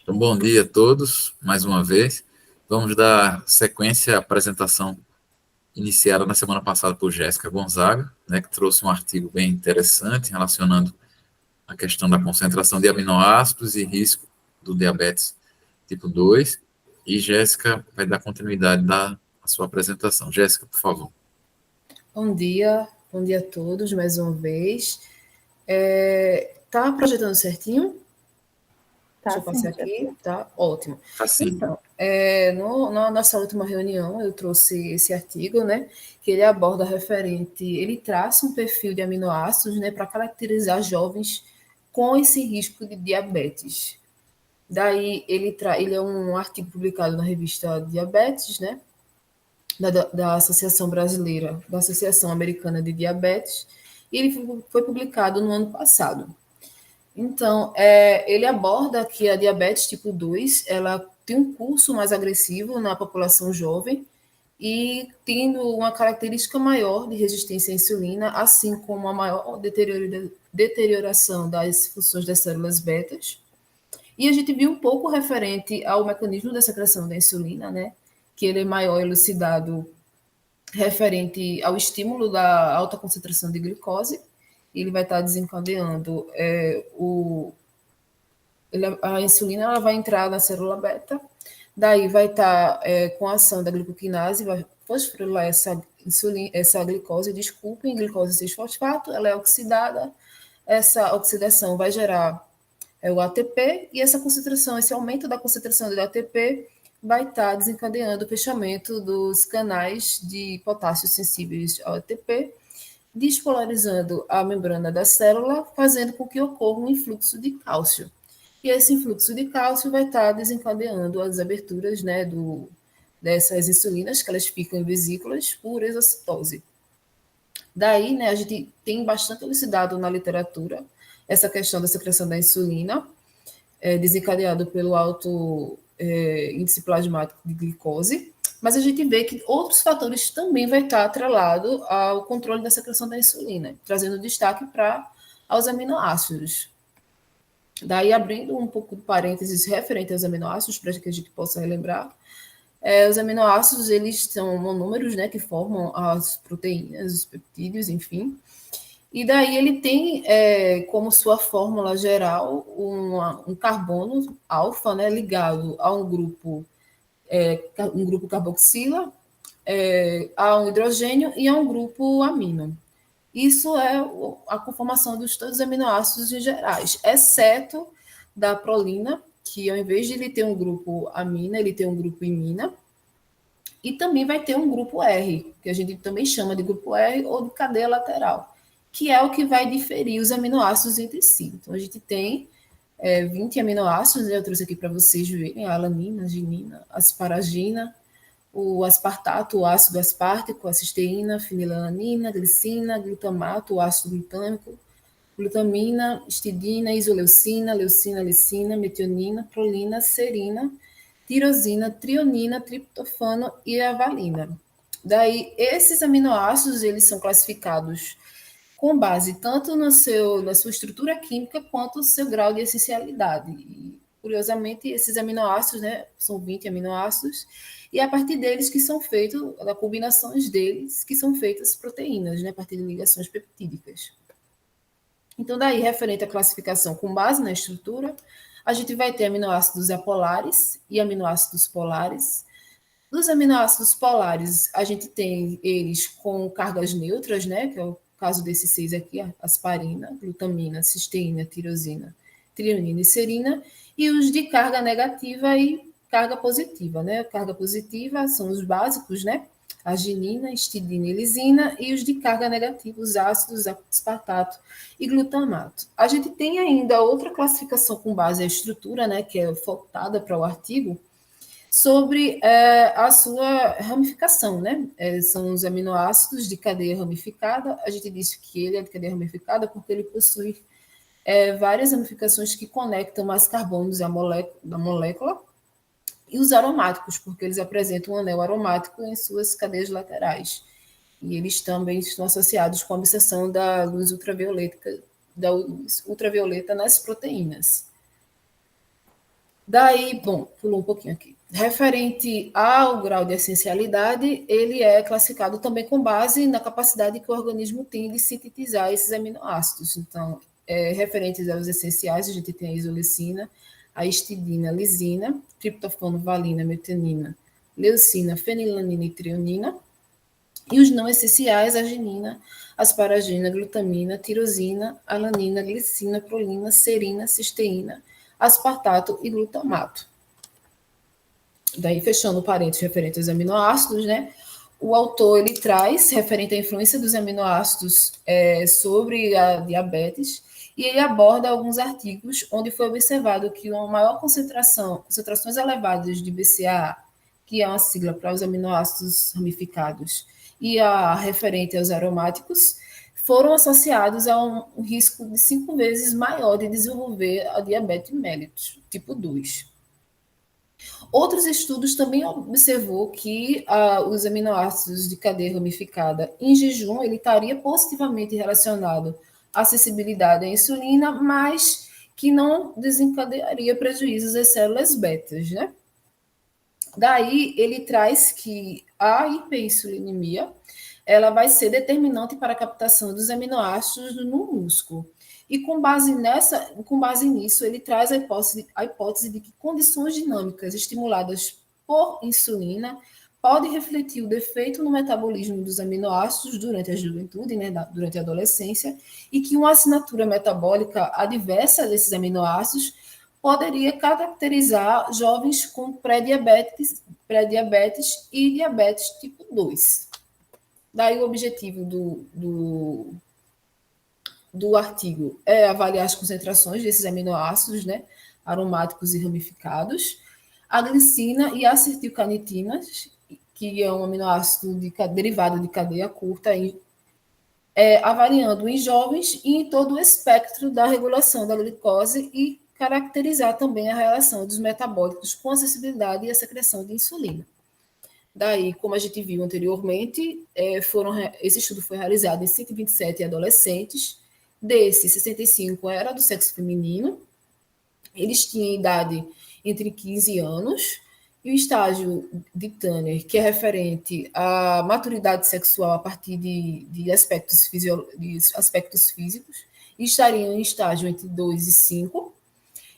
Então, bom dia a todos, mais uma vez. Vamos dar sequência à apresentação iniciada na semana passada por Jéssica Gonzaga, né, que trouxe um artigo bem interessante relacionando a questão da concentração de aminoácidos e risco do diabetes tipo 2. E Jéssica vai dar continuidade à sua apresentação. Jéssica, por favor. Bom dia a todos mais uma vez. Tá projetando certinho? Deixa Tá eu passar sim, aqui, tá? Ótimo. Assim. Então, na nossa última reunião, eu trouxe esse artigo, né? Que ele aborda ele traça um perfil de aminoácidos, né? Para caracterizar jovens com esse risco de diabetes. Daí, ele é um artigo publicado na revista Diabetes, né? Da Associação Brasileira, da Associação Americana de Diabetes, e ele foi publicado no ano passado. Então, ele aborda que a diabetes tipo 2, ela tem um curso mais agressivo na população jovem e tendo uma característica maior de resistência à insulina, assim como a maior deterioração das funções das células betas. E a gente viu um pouco referente ao mecanismo da secreção da insulina, né? Que ele é maior elucidado referente ao estímulo da alta concentração de glicose. Ele vai estar desencadeando a insulina, ela vai entrar na célula beta, daí vai estar com a ação da glicoquinase, vai fosforilar essa glicose, glicose 6-fosfato, ela é oxidada, essa oxidação vai gerar o ATP, e essa concentração, esse aumento da concentração do ATP vai estar desencadeando o fechamento dos canais de potássio sensíveis ao ATP, despolarizando a membrana da célula, fazendo com que ocorra um influxo de cálcio. E esse influxo de cálcio vai estar desencadeando as aberturas, né, dessas insulinas, que elas ficam em vesículas por exocitose. Daí, né, a gente tem bastante elucidado na literatura essa questão da secreção da insulina, desencadeado pelo alto índice plasmático de glicose, mas a gente vê que outros fatores também vai estar atrelado ao controle da secreção da insulina, trazendo destaque para os aminoácidos. Daí, abrindo um pouco de parênteses referente aos aminoácidos, para que a gente possa relembrar, os aminoácidos, eles são monômeros, né, que formam as proteínas, os peptídeos, enfim. E daí ele tem como sua fórmula geral um carbono alfa, né, ligado a um grupo carboxila, a um hidrogênio e a um grupo amino. Isso é a conformação dos todos os aminoácidos em gerais, exceto da prolina, que ao invés de ele ter um grupo amina, ele tem um grupo imina, e também vai ter um grupo R, que a gente também chama de grupo R ou de cadeia lateral, que é o que vai diferir os aminoácidos entre si. Então, a gente tem 20 aminoácidos, eu trouxe aqui para vocês verem, a alanina, a ginina, a asparagina, o aspartato, o ácido aspartico, a cisteína, fenilalanina, glicina, glutamato, o ácido glutâmico, glutamina, histidina, isoleucina, leucina, licina, metionina, prolina, serina, tirosina, trionina, triptofano e a valina. Daí, esses aminoácidos, eles são classificados com base tanto na sua estrutura química quanto no seu grau de essencialidade. E, curiosamente, esses aminoácidos, né, são 20 aminoácidos, e é a partir deles que são feitos, da combinações deles, que são feitas proteínas, né, a partir de ligações peptídicas. Então, daí, referente à classificação com base na estrutura, a gente vai ter aminoácidos apolares e aminoácidos polares. Dos aminoácidos polares, a gente tem eles com cargas neutras, né, que é o caso desses 6 aqui, asparina, glutamina, cisteína, tirosina, trionina e serina, e os de carga negativa e carga positiva, né? Carga positiva são os básicos, né? Arginina, histidina e lisina, e os de carga negativa, os ácidos, aspartato e glutamato. A gente tem ainda outra classificação com base na estrutura, né, que é voltada para o artigo, sobre a sua ramificação, né? São os aminoácidos de cadeia ramificada. A gente disse que ele é de cadeia ramificada porque ele possui várias ramificações que conectam mais carbonos da molécula, e os aromáticos, porque eles apresentam um anel aromático em suas cadeias laterais. E eles também estão associados com a absorção da luz ultravioleta nas proteínas. Daí, bom, pulou um pouquinho aqui. Referente ao grau de essencialidade, ele é classificado também com base na capacidade que o organismo tem de sintetizar esses aminoácidos. Então, referentes aos essenciais, a gente tem a isolecina, a histidina, lisina, triptofano, valina, metionina, leucina, fenilanina e trionina. E os não essenciais, arginina, asparagina, glutamina, tirosina, alanina, glicina, prolina, serina, cisteína, aspartato e glutamato. Daí, fechando parênteses referente aos aminoácidos, né? O autor ele traz, referente à influência dos aminoácidos sobre a diabetes, e ele aborda alguns artigos onde foi observado que uma maior concentrações elevadas de BCAA, que é uma sigla para os aminoácidos ramificados, e a referente aos aromáticos, foram associados a um risco de 5 vezes maior de desenvolver a diabetes mellitus, tipo 2. Outros estudos também observou que os aminoácidos de cadeia ramificada em jejum ele estaria positivamente relacionado à acessibilidade à insulina, mas que não desencadearia prejuízos às células betas, né? Daí ele traz que a hiperinsulinemia ela vai ser determinante para a captação dos aminoácidos no músculo. E com base nisso, ele traz a hipótese de que condições dinâmicas estimuladas por insulina podem refletir o defeito no metabolismo dos aminoácidos durante a juventude, né, durante a adolescência, e que uma assinatura metabólica adversa desses aminoácidos poderia caracterizar jovens com pré-diabetes e diabetes tipo 2. Daí o objetivo do artigo é avaliar as concentrações desses aminoácidos, né, aromáticos e ramificados, a glicina e a acetilcarnitina, que é um aminoácido derivado de cadeia curta, avaliando em jovens e em todo o espectro da regulação da glicose e caracterizar também a relação dos metabólicos com a acessibilidade e a secreção de insulina. Daí, como a gente viu anteriormente, esse estudo foi realizado em 127 adolescentes, desses 65 era do sexo feminino, eles tinham idade entre 15 anos, e o estágio de Tanner, que é referente à maturidade sexual a partir de aspectos físicos, estariam em estágio entre 2 e 5,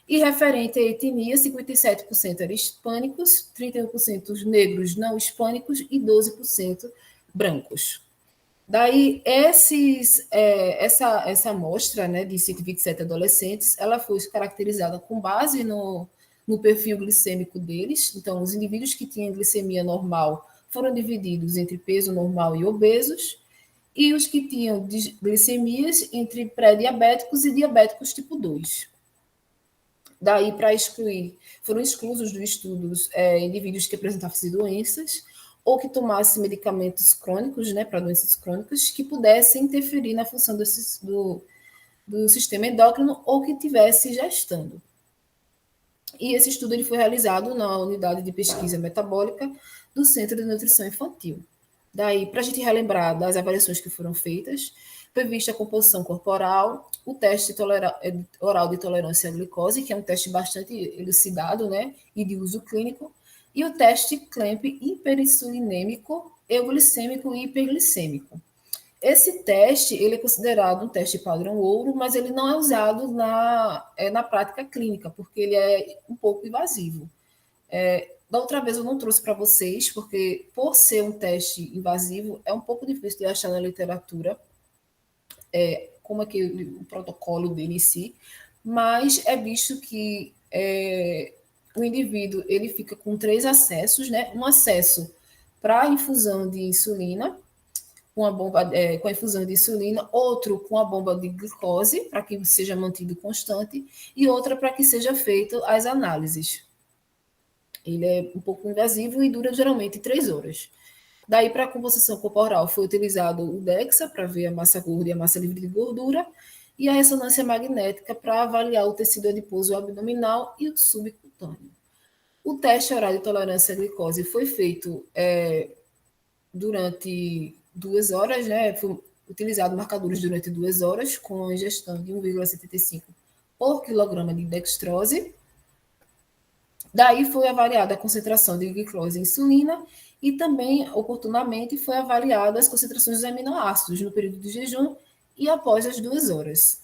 e referente à etnia, 57% eram hispânicos, 31% negros não hispânicos e 12% brancos. Daí, essa amostra, né, de 127 adolescentes, ela foi caracterizada com base no perfil glicêmico deles. Então, os indivíduos que tinham glicemia normal foram divididos entre peso normal e obesos, e os que tinham glicemias entre pré-diabéticos e diabéticos tipo 2. Daí, para excluir, foram exclusos do estudo indivíduos que apresentavam doenças ou que tomassem medicamentos crônicos, né, para doenças crônicas, que pudessem interferir na função do sistema endócrino ou que estivesse gestando. E esse estudo ele foi realizado na unidade de pesquisa metabólica do Centro de Nutrição Infantil. Daí, para a gente relembrar das avaliações que foram feitas, foi vista a composição corporal, o teste oral de tolerância à glicose, que é um teste bastante elucidado, né, e de uso clínico, e o teste CLAMP hiperinsulinêmico, euglicêmico e hiperglicêmico. Esse teste ele é considerado um teste padrão ouro, mas ele não é usado na prática clínica, porque ele é um pouco invasivo. Da outra vez eu não trouxe para vocês, porque por ser um teste invasivo, é um pouco difícil de achar na literatura como é que o protocolo dele em si, mas é visto que o indivíduo ele fica com 3 acessos, né? Um acesso para a infusão de insulina, com a infusão de insulina, outro com a bomba de glicose, para que seja mantido constante, e outra para que seja feito as análises. Ele é um pouco invasivo e dura geralmente 3 horas. Daí, para a composição corporal, foi utilizado o DEXA para ver a massa gorda e a massa livre de gordura, e a ressonância magnética para avaliar o tecido adiposo abdominal e o subcutâneo. O teste oral de tolerância à glicose foi feito durante 2 horas, né? Foi utilizado marcadores durante 2 horas, com ingestão de 1,75 por quilograma de dextrose. Daí foi avaliada a concentração de glicose e insulina e também, oportunamente, foi avaliada as concentrações dos aminoácidos no período de jejum e após as 2 horas.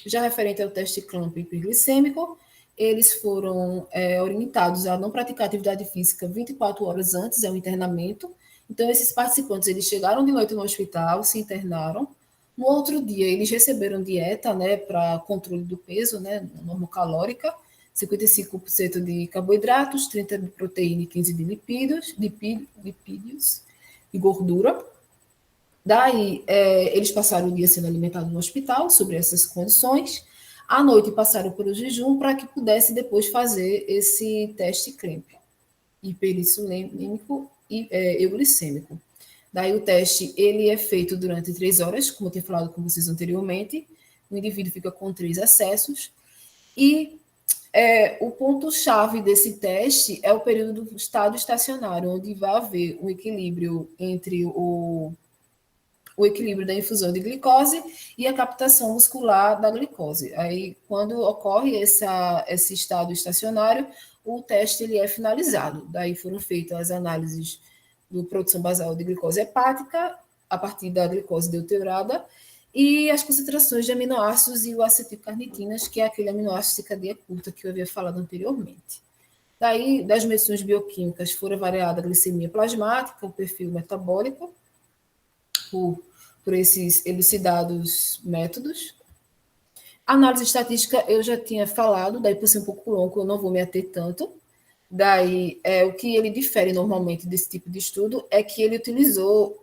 Já referente ao teste CLAMP hiperglicêmico, eles foram orientados a não praticar atividade física 24 horas antes ao internamento. Então, esses participantes, eles chegaram de noite no hospital, se internaram. No outro dia, eles receberam dieta, né, para controle do peso, né, normocalórica, 55% de carboidratos, 30% de proteína e 15% de lipídios e gordura. Daí, eles passaram o dia sendo alimentados no hospital, sobre essas condições. À noite, passaram pelo jejum para que pudesse depois fazer esse teste CREMP, hiperinsulínico e euglicêmico. Daí, o teste ele é feito durante 3 horas, como eu tinha falado com vocês anteriormente. O indivíduo fica com 3 acessos. E o ponto-chave desse teste é o período do estado estacionário, onde vai haver um equilíbrio entre o equilíbrio da infusão de glicose e a captação muscular da glicose. Aí, quando ocorre esse estado estacionário, o teste ele é finalizado. Daí foram feitas as análises do produção basal de glicose hepática, a partir da glicose deuterada, e as concentrações de aminoácidos e o acetilcarnitinas, que é aquele aminoácido de cadeia curta que eu havia falado anteriormente. Daí, das medições bioquímicas, foram avaliada a glicemia plasmática, o perfil metabólico, por esses elucidados métodos. Análise estatística eu já tinha falado, daí por ser um pouco longo eu não vou me ater tanto. Daí, o que ele difere normalmente desse tipo de estudo é que ele utilizou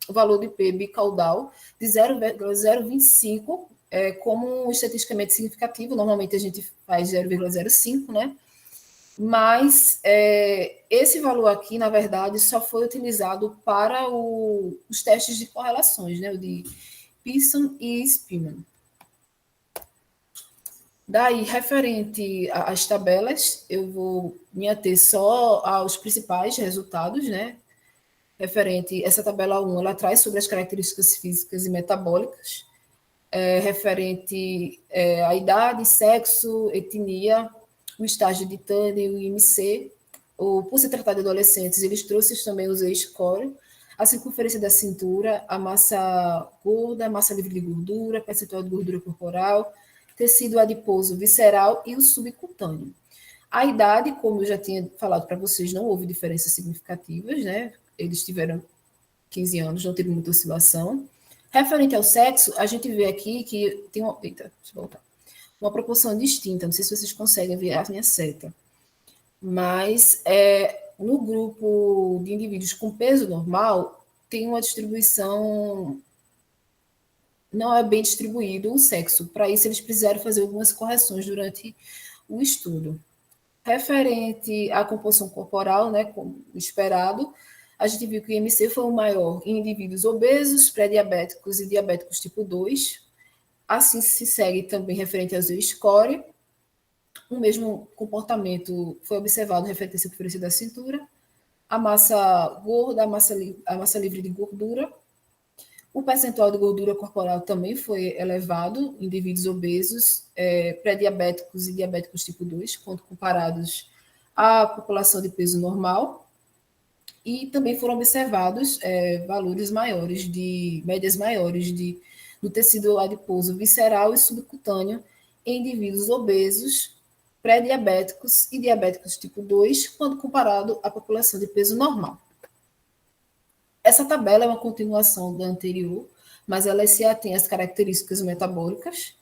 o valor de P bicaudal de 0,025 como estatisticamente significativo. Normalmente a gente faz 0,05, né? Mas esse valor aqui, na verdade, só foi utilizado para os testes de correlações, né? O de Pearson e Spearman. Daí, referente às tabelas, eu vou me ater só aos principais resultados, né? Referente, essa tabela 1, ela traz sobre as características físicas e metabólicas, referente à idade, sexo, etnia, o estágio de Turner, o IMC, por se tratar de adolescentes, eles trouxeram também os Z-score, a circunferência da cintura, a massa gorda, a massa livre de gordura, percentual de gordura corporal, tecido adiposo visceral e o subcutâneo. A idade, como eu já tinha falado para vocês, não houve diferenças significativas, né? Eles tiveram 15 anos, não teve muita oscilação. Referente ao sexo, a gente vê aqui que tem uma... Eita, deixa eu voltar. Uma proporção distinta, não sei se vocês conseguem ver a minha seta. Mas no grupo de indivíduos com peso normal, tem uma distribuição... Não é bem distribuído o sexo. Para isso, eles precisaram fazer algumas correções durante o estudo. Referente à composição corporal, né, como esperado, a gente viu que o IMC foi o maior em indivíduos obesos, pré-diabéticos e diabéticos tipo 2. Assim se segue também referente ao Z-score. O mesmo comportamento foi observado referente à circunferência da cintura, a massa gorda, a massa livre de gordura. O percentual de gordura corporal também foi elevado em indivíduos obesos, pré-diabéticos e diabéticos tipo 2, quando comparados à população de peso normal. E também foram observados valores maiores, médias maiores do tecido adiposo visceral e subcutâneo em indivíduos obesos, pré-diabéticos e diabéticos tipo 2, quando comparado à população de peso normal. Essa tabela é uma continuação da anterior, mas ela se atém às características metabólicas.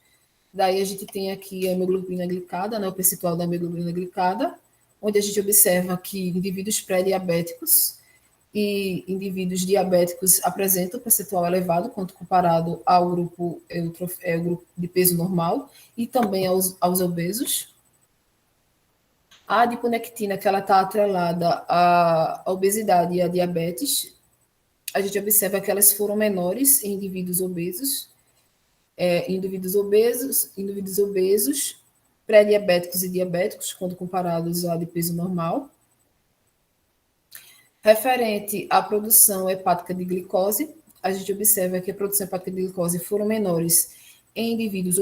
Daí a gente tem aqui a hemoglobina glicada, né, o percentual da hemoglobina glicada, onde a gente observa que indivíduos pré-diabéticos e indivíduos diabéticos apresentam percentual elevado quando comparado ao grupo, o grupo de peso normal e também aos obesos. A adiponectina, que ela está atrelada à obesidade e à diabetes, a gente observa que elas foram menores em indivíduos obesos, indivíduos obesos, pré-diabéticos e diabéticos, quando comparados à de peso normal. Referente à produção hepática de glicose, a gente observa que a produção hepática de glicose foram menores em indivíduos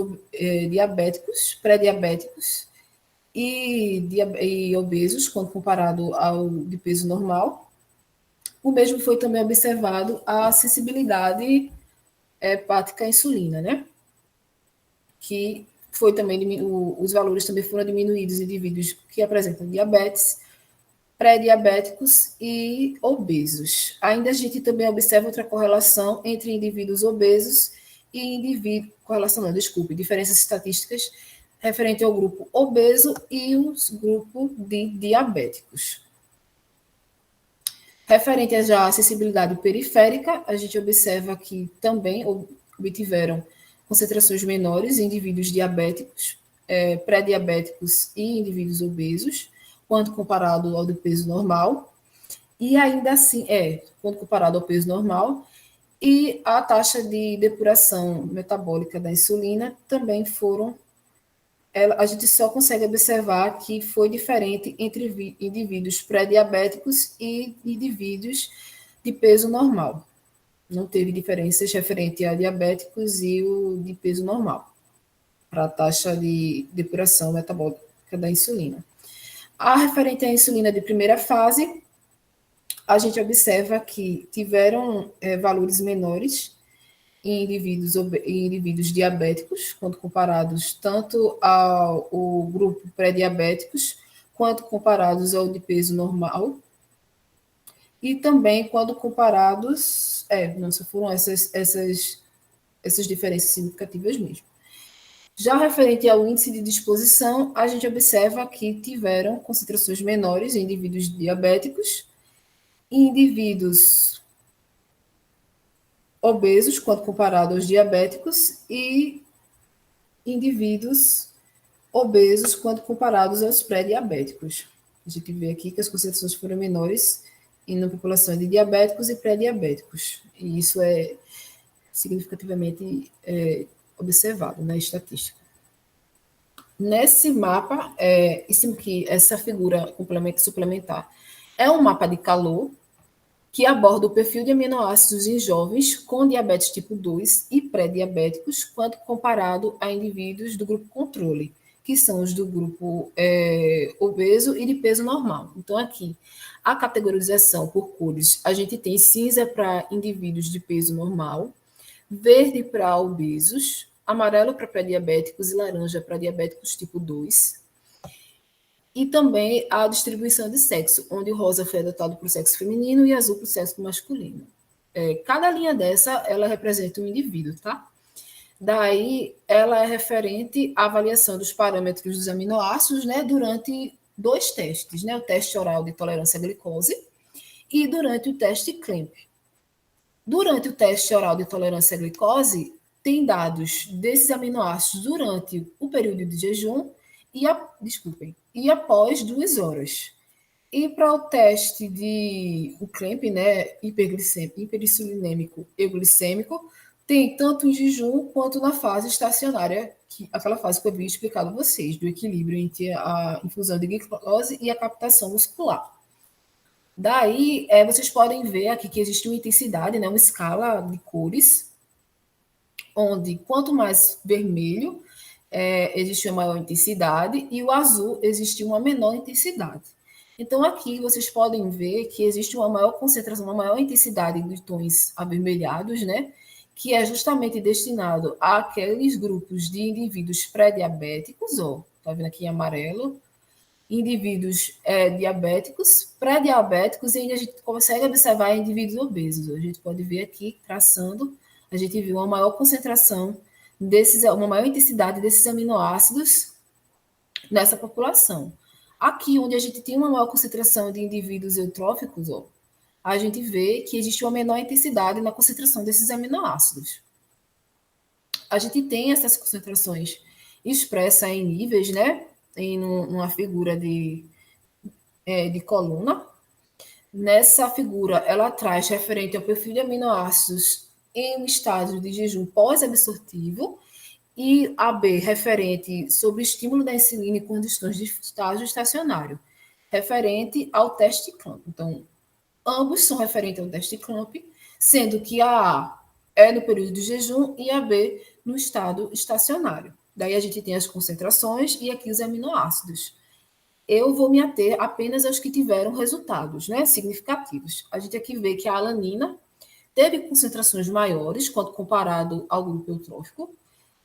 diabéticos, pré-diabéticos, e obesos, quando comparado ao de peso normal. O mesmo foi também observado a sensibilidade hepática à insulina, né? Que foi também, os valores também foram diminuídos em indivíduos que apresentam diabetes, pré-diabéticos e obesos. Ainda a gente também observa outra correlação entre indivíduos obesos e indivíduos, correlação não, desculpe, diferenças estatísticas referente ao grupo obeso e o grupo de diabéticos. Referente à já acessibilidade periférica, a gente observa que também obtiveram concentrações menores em indivíduos diabéticos, pré-diabéticos e indivíduos obesos, quando comparado ao do peso normal, e ainda assim, quando comparado ao peso normal, e a taxa de depuração metabólica da insulina também foram, a gente só consegue observar que foi diferente entre indivíduos pré-diabéticos e indivíduos de peso normal. Não teve diferenças referente a diabéticos e o de peso normal, para a taxa de depuração metabólica da insulina. A referente à insulina de primeira fase, a gente observa que tiveram valores menores em indivíduos diabéticos, quando comparados tanto ao grupo pré-diabéticos, quanto comparados ao de peso normal, e também quando comparados, não só foram essas diferenças significativas mesmo. Já referente ao índice de disposição, a gente observa que tiveram concentrações menores em indivíduos diabéticos, em indivíduos obesos, quando comparado aos diabéticos, e indivíduos obesos, quando comparados aos pré-diabéticos. A gente vê aqui que as concentrações foram menores na população de diabéticos e pré-diabéticos. E isso é significativamente observado na estatística. Nesse mapa, essa figura suplementar é um mapa de calor que aborda o perfil de aminoácidos em jovens com diabetes tipo 2 e pré-diabéticos, quando comparado a indivíduos do grupo controle, que são os do grupo obeso e de peso normal. Então, aqui, a categorização por cores, a gente tem cinza para indivíduos de peso normal, verde para obesos, amarelo para pré-diabéticos e laranja para diabéticos tipo 2. E também a distribuição de sexo, onde o rosa foi adotado para o sexo feminino e azul para o sexo masculino. Cada linha dessa, ela representa um indivíduo, tá? Daí, ela é referente à avaliação dos parâmetros dos aminoácidos, né, durante 2 testes, né, o teste oral de tolerância à glicose e durante o teste CLAMP. Durante o teste oral de tolerância à glicose, tem dados desses aminoácidos durante o período de jejum e após 2 horas. E para o teste o CLAMP, né, hiperinsulinêmico e glicêmico, tem tanto em jejum quanto na fase estacionária, aquela fase que eu havia explicado a vocês, do equilíbrio entre a infusão de glicose e a captação muscular. Daí, vocês podem ver aqui que existe uma intensidade, né, uma escala de cores, onde quanto mais vermelho, existe uma maior intensidade, e o azul existe uma menor intensidade. Então, aqui vocês podem ver que existe uma maior concentração, uma maior intensidade de tons avermelhados, né? Que é justamente destinado àqueles grupos de indivíduos pré-diabéticos, ó, tá vendo aqui em amarelo, indivíduos diabéticos, pré-diabéticos, e ainda a gente consegue observar indivíduos obesos. A gente pode ver aqui, traçando, a gente viu uma maior concentração uma maior intensidade desses aminoácidos nessa população. Aqui, onde a gente tem uma maior concentração de indivíduos eutróficos, ó, a gente vê que existe uma menor intensidade na concentração desses aminoácidos. A gente tem essas concentrações expressas em níveis, né? Numa figura de coluna. Nessa figura, ela traz referente ao perfil de aminoácidos em um estágio de jejum pós-absortivo, e a B, referente sobre o estímulo da insulina em condições de estágio estacionário, referente ao teste CLAMP. Então, ambos são referentes ao teste CLAMP, sendo que a A é no período de jejum e a B no estado estacionário. Daí a gente tem as concentrações e aqui os aminoácidos. eu vou me ater apenas aos que tiveram resultados, né, significativos. A gente aqui vê que a alanina teve concentrações maiores quando comparado ao grupo eutrófico.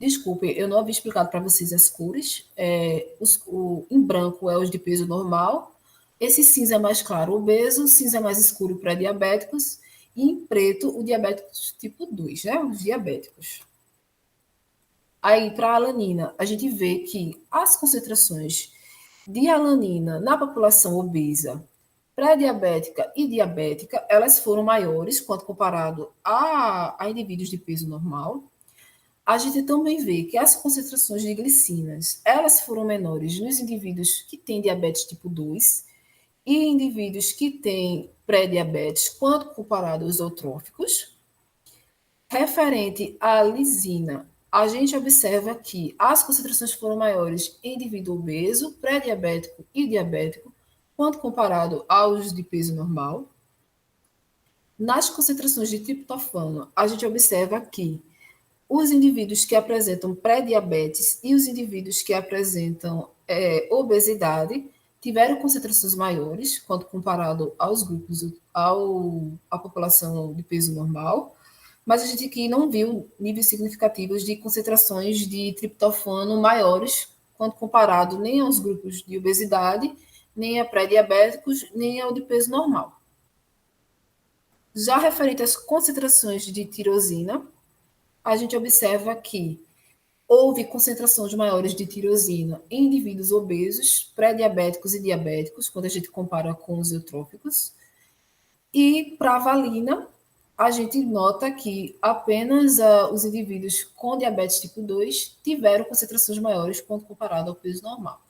Desculpe, eu não havia explicado para vocês as cores. Em branco é os de peso normal, esse cinza mais claro, obeso, cinza mais escuro, pré-diabéticos, e em preto, o diabéticos tipo 2, né? Os diabéticos. Aí, para a alanina, a gente vê que as concentrações de alanina na população obesa, pré-diabética e diabética, elas foram maiores quando comparado a indivíduos de peso normal. A gente também vê que as concentrações de glicinas, elas foram menores nos indivíduos que têm diabetes tipo 2 e indivíduos que têm pré-diabetes quando comparado aos eutróficos. Referente à lisina, a gente observa que as concentrações foram maiores em indivíduo obeso, pré-diabético e diabético, quando comparado aos de peso normal. Nas concentrações de triptofano, a gente observa que os indivíduos que apresentam pré-diabetes e os indivíduos que apresentam obesidade tiveram concentrações maiores quando comparado aos grupos, à população de peso normal, mas a gente aqui não viu níveis significativos de concentrações de triptofano maiores quando comparado nem aos grupos de obesidade, nem a pré-diabéticos, nem ao de peso normal. Já referente às concentrações de tirosina, a gente observa que houve concentrações maiores de tirosina em indivíduos obesos, pré-diabéticos e diabéticos, quando a gente compara com os eutróficos. E para a valina, a gente nota que apenas os indivíduos com diabetes tipo 2 tiveram concentrações maiores quando comparado ao peso normal.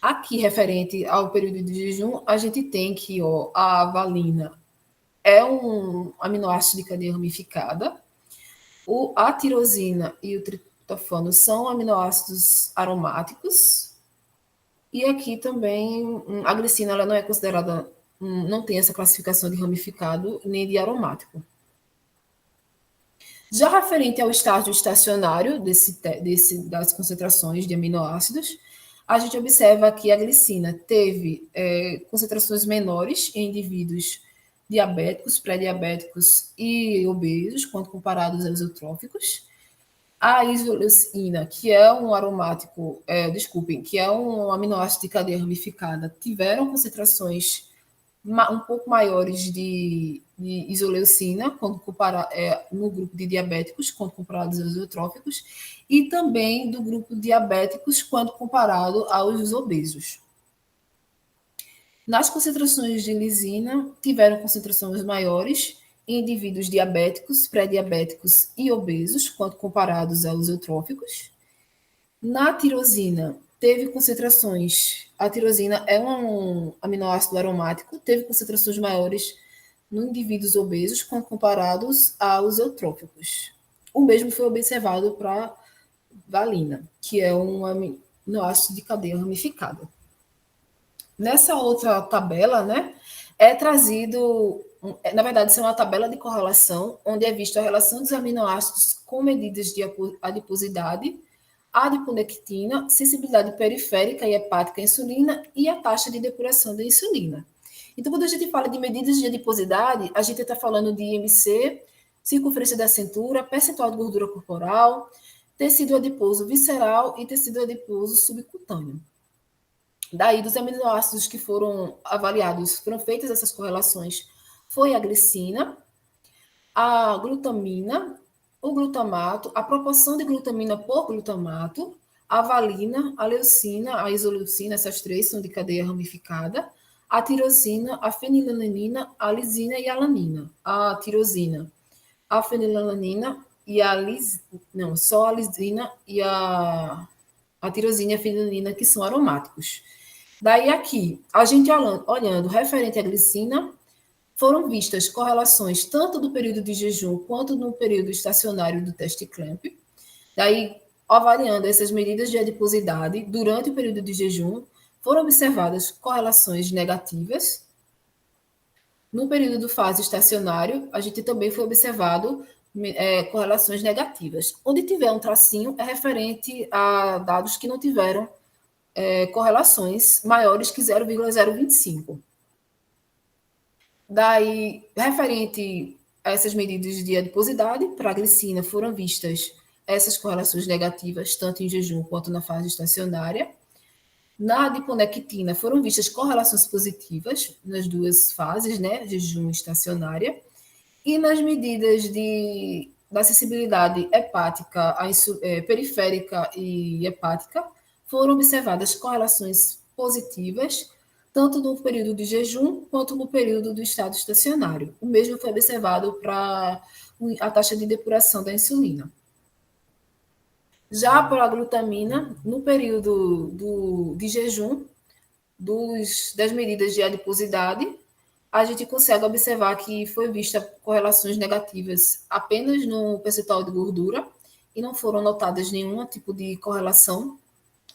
Aqui, referente ao período de jejum, a gente tem que a valina é um aminoácido de cadeia ramificada, a tirosina e o triptofano são aminoácidos aromáticos, e aqui também a glicina ela não é considerada, não tem essa classificação de ramificado nem de aromático. Já referente ao estágio estacionário das concentrações de aminoácidos, a gente observa que a glicina teve concentrações menores em indivíduos diabéticos, pré-diabéticos e obesos, quando comparados aos eutróficos. A isoleucina, que é um aromático, que é um aminoácido de cadeia ramificada, tiveram concentrações um pouco maiores de isoleucina quando no grupo de diabéticos, quando comparados aos eutróficos, e também do grupo de diabéticos quando comparado aos obesos. Nas concentrações de lisina, tiveram concentrações maiores em indivíduos diabéticos, pré-diabéticos e obesos, quando comparados aos eutróficos. Na tirosina, teve concentrações. A tirosina é um aminoácido aromático, teve concentrações maiores nos indivíduos obesos, quando comparados aos eutróficos. O mesmo foi observado para a valina, que é um aminoácido de cadeia ramificada. Nessa outra tabela, né, é trazido, na verdade, isso é uma tabela de correlação, onde é vista a relação dos aminoácidos com medidas de adiposidade, adiponectina, sensibilidade periférica e hepática à insulina e a taxa de depuração da insulina. Então, quando a gente fala de medidas de adiposidade, a gente está falando de IMC, circunferência da cintura, percentual de gordura corporal, tecido adiposo visceral e tecido adiposo subcutâneo. Daí, dos aminoácidos que foram avaliados, foram feitas essas correlações, foi a glicina, a glutamina, o glutamato, a proporção de glutamina por glutamato, a valina, a leucina, a isoleucina, essas três são de cadeia ramificada, a tirosina, a fenilalanina, a lisina e a alanina. A tirosina, a fenilalanina e a só a lisina e a tirosina e a fenilalanina que são aromáticos. Daí aqui, a gente olhando referente à glicina, foram vistas correlações tanto do período de jejum quanto no período estacionário do teste Clamp. Daí, avaliando essas medidas de adiposidade durante o período de jejum, foram observadas correlações negativas. No período do fase estacionário, a gente também foi observado correlações negativas. Onde tiver um tracinho é referente a dados que não tiveram correlações maiores que 0,025. Daí, referente a essas medidas de adiposidade, para a glicina foram vistas essas correlações negativas, tanto em jejum quanto na fase estacionária. Na adiponectina foram vistas correlações positivas nas duas fases, né, jejum e estacionária. E nas medidas da acessibilidade hepática, periférica e hepática, foram observadas correlações positivas, tanto no período de jejum quanto no período do estado estacionário. O mesmo foi observado para a taxa de depuração da insulina. Já para a glutamina, no período de jejum, das medidas de adiposidade, a gente consegue observar que foi vista correlações negativas apenas no percentual de gordura e não foram notadas nenhum tipo de correlação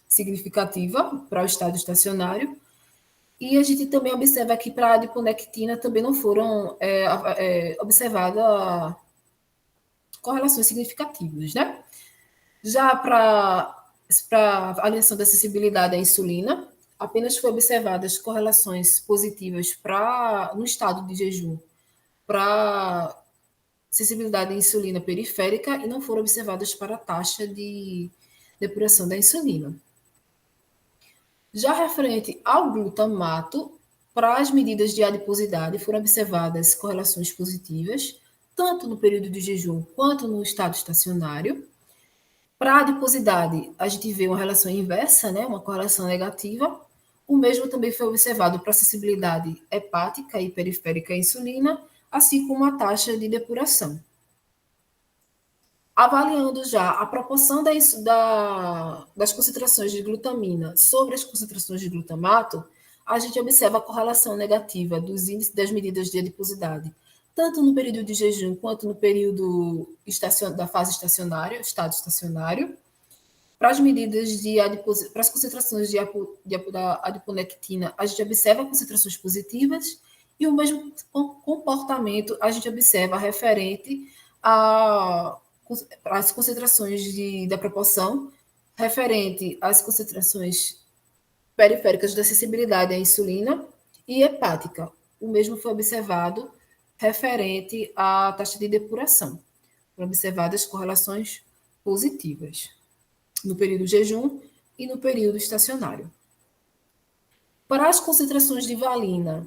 significativa para o estado estacionário. E a gente também observa que para a adiponectina também não foram observadas correlações significativas, né? Já para a avaliação da acessibilidade à insulina, apenas foi observadas correlações positivas no estado de jejum para sensibilidade à insulina periférica e não foram observadas para a taxa de depuração da insulina. Já referente ao glutamato, para as medidas de adiposidade foram observadas correlações positivas, tanto no período de jejum quanto no estado estacionário. Para a adiposidade, a gente vê uma relação inversa, né, uma correlação negativa. O mesmo também foi observado para a sensibilidade hepática e periférica à insulina, assim como a taxa de depuração. Avaliando já a proporção das concentrações de glutamina sobre as concentrações de glutamato, a gente observa a correlação negativa dos índices das medidas de adiposidade, tanto no período de jejum quanto no período da fase estacionária, estado estacionário. Para as medidas para as concentrações da adiponectina, a gente observa concentrações positivas e o mesmo comportamento a gente observa referente às concentrações da proporção, referente às concentrações periféricas da sensibilidade à insulina e hepática. O mesmo foi observado referente à taxa de depuração. Foram observadas correlações positivas no período jejum e no período estacionário. Para as concentrações de valina,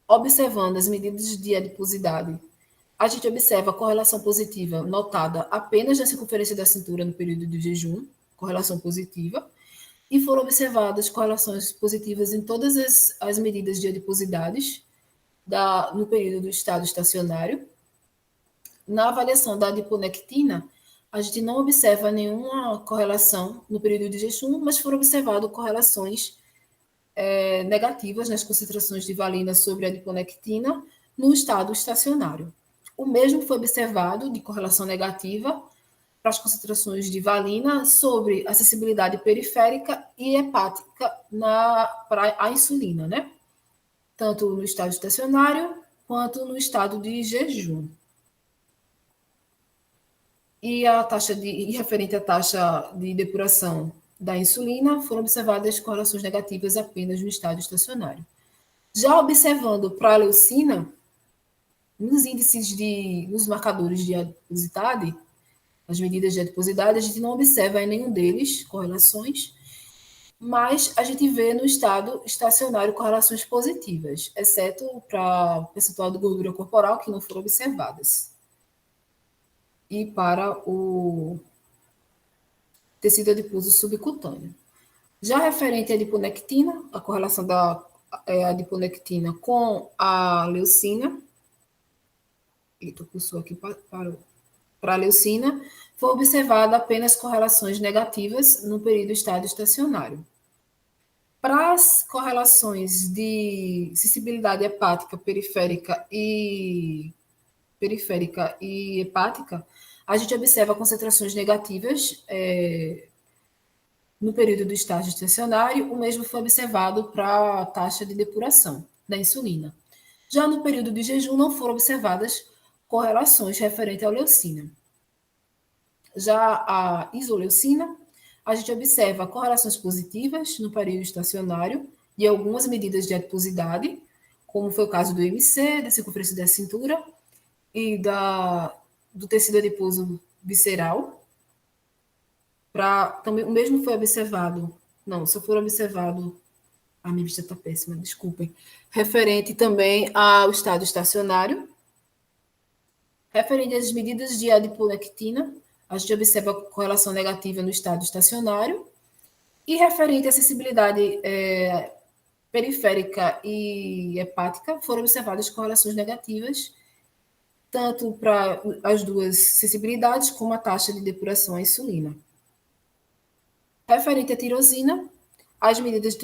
observando as medidas de adiposidade, a gente observa a correlação positiva notada apenas na circunferência da cintura no período de jejum, correlação positiva, e foram observadas correlações positivas em todas as medidas de adiposidades no período do estado estacionário. Na avaliação da adiponectina, a gente não observa nenhuma correlação no período de jejum, mas foram observadas correlações negativas nas concentrações de valina sobre a adiponectina no estado estacionário. O mesmo foi observado de correlação negativa para as concentrações de valina sobre acessibilidade periférica e hepática para a insulina, né? Tanto no estado estacionário quanto no estado de jejum. E referente à taxa de depuração da insulina, foram observadas correlações negativas apenas no estado estacionário. Já observando para a leucina, nos marcadores de adiposidade, as medidas de adiposidade, a gente não observa em nenhum deles correlações, mas a gente vê no estado estacionário correlações positivas, exceto para o percentual de gordura corporal, que não foram observadas. E para o tecido adiposo subcutâneo. Já referente à adiponectina, a correlação da adiponectina com a leucina, eita, pulsou aqui para a leucina, foi observada apenas correlações negativas no período estado estacionário. Para as correlações de sensibilidade hepática periférica e hepática, a gente observa concentrações negativas no período do estágio estacionário. O mesmo foi observado para a taxa de depuração da insulina. Já no período de jejum, não foram observadas correlações referentes à leucina. Já a isoleucina, a gente observa correlações positivas no período estacionário de algumas medidas de adiposidade, como foi o caso do IMC, da circunferência da cintura e do tecido adiposo visceral. Também, o mesmo foi observado, não, só foi observado, a minha vista está péssima, desculpem, referente também ao estado estacionário. Referente às medidas de adiponectina, a gente observa correlação negativa no estado estacionário. E referente à acessibilidade periférica e hepática, foram observadas correlações negativas, tanto para as duas sensibilidades, como a taxa de depuração à insulina. Referente à tirosina,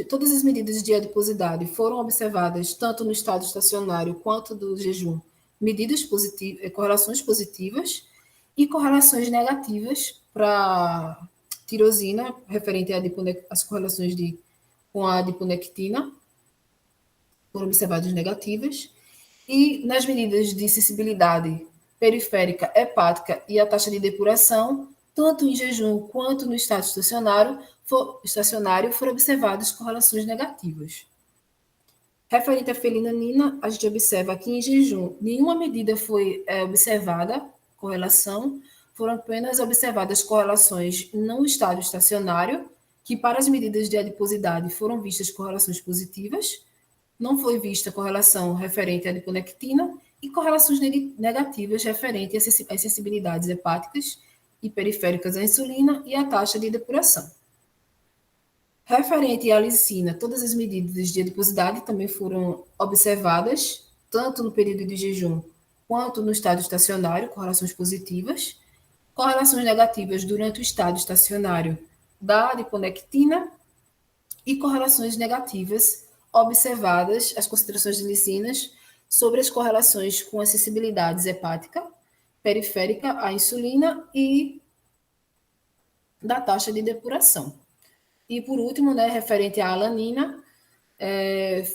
todas as medidas de adiposidade foram observadas, tanto no estado estacionário quanto do jejum, correlações positivas e correlações negativas para tirosina, referente às correlações com a adiponectina, foram observadas negativas, e nas medidas de sensibilidade periférica, hepática e a taxa de depuração, tanto em jejum quanto no estado estacionário foram observadas correlações negativas. Referente à felinanina, a gente observa que em jejum nenhuma medida foi observada, correlação, foram apenas observadas correlações no estado estacionário, que para as medidas de adiposidade foram vistas correlações positivas, não foi vista correlação referente à adiponectina e correlações negativas referente às sensibilidades hepáticas e periféricas à insulina e à taxa de depuração. Referente à lisina, todas as medidas de adiposidade também foram observadas, tanto no período de jejum quanto no estado estacionário, correlações positivas, correlações negativas durante o estado estacionário da adiponectina e correlações negativas observadas, as concentrações de lisinas, sobre as correlações com a sensibilidade hepática, periférica à insulina e da taxa de depuração. E, por último, referente à alanina,